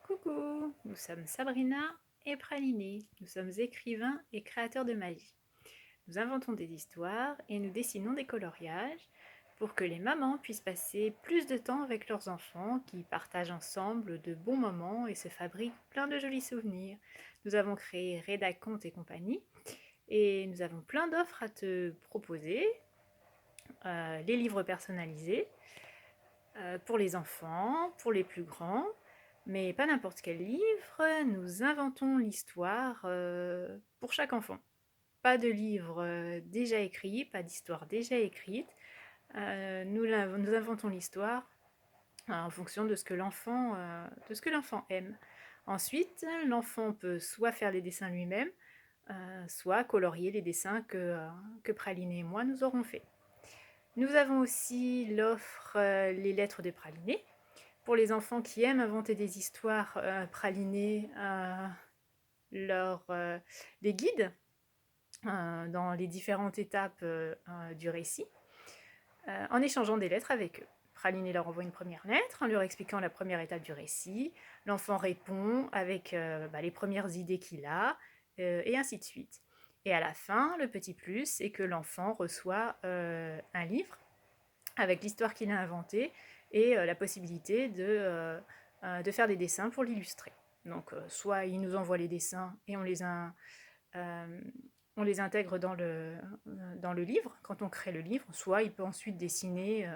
Coucou, nous sommes Sabrina et Praliné. Nous sommes écrivains et créateurs de magie. Nous inventons des histoires et nous dessinons des coloriages pour que les mamans puissent passer plus de temps avec leurs enfants qui partagent ensemble de bons moments et se fabriquent plein de jolis souvenirs. Nous avons créé Reda Conte et compagnie et nous avons plein d'offres à te proposer. Les livres personnalisés pour les enfants, pour les plus grands, mais pas n'importe quel livre. Nous inventons l'histoire pour chaque enfant. Pas de livre déjà écrit, pas d'histoire déjà écrite. Nous inventons l'histoire en fonction de ce que l'enfant aime. Ensuite, l'enfant peut soit faire les dessins lui-même, soit colorier les dessins que Praline et moi nous aurons fait. Nous avons aussi l'offre Les lettres de Praliné. Pour les enfants qui aiment inventer des histoires pralinées, les guides dans les différentes étapes du récit, en échangeant des lettres avec eux. Praliné leur envoie une première lettre en leur expliquant la première étape du récit. L'enfant répond avec les premières idées qu'il a, et ainsi de suite. Et à la fin, le petit plus, c'est que l'enfant reçoit un livre avec l'histoire qu'il a inventée et la possibilité de faire des dessins pour l'illustrer. Donc soit il nous envoie les dessins et on les intègre dans le livre quand on crée le livre, soit il peut ensuite dessiner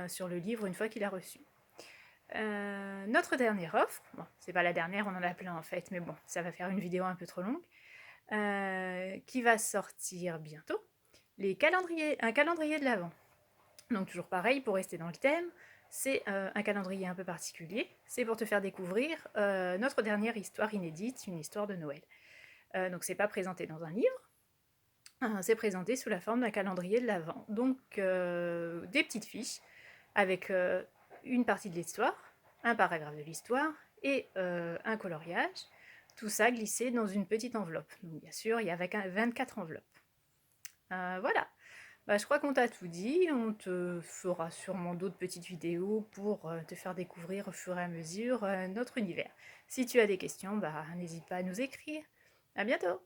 sur le livre une fois qu'il a reçu. Notre dernière offre, bon, c'est pas la dernière, on en a plein en fait, mais bon, ça va faire une vidéo un peu trop longue, qui va sortir bientôt, un calendrier de l'Avent. Donc toujours pareil, pour rester dans le thème, c'est un calendrier un peu particulier. C'est pour te faire découvrir notre dernière histoire inédite, une histoire de Noël. Donc c'est pas présenté dans un livre, c'est présenté sous la forme d'un calendrier de l'Avent. Donc des petites fiches avec une partie de l'histoire, un paragraphe de l'histoire et un coloriage. Tout ça glissé dans une petite enveloppe. Donc bien sûr, il y a 24 enveloppes. Voilà. Je crois qu'on t'a tout dit, on te fera sûrement d'autres petites vidéos pour te faire découvrir au fur et à mesure notre univers. Si tu as des questions, n'hésite pas à nous écrire. À bientôt!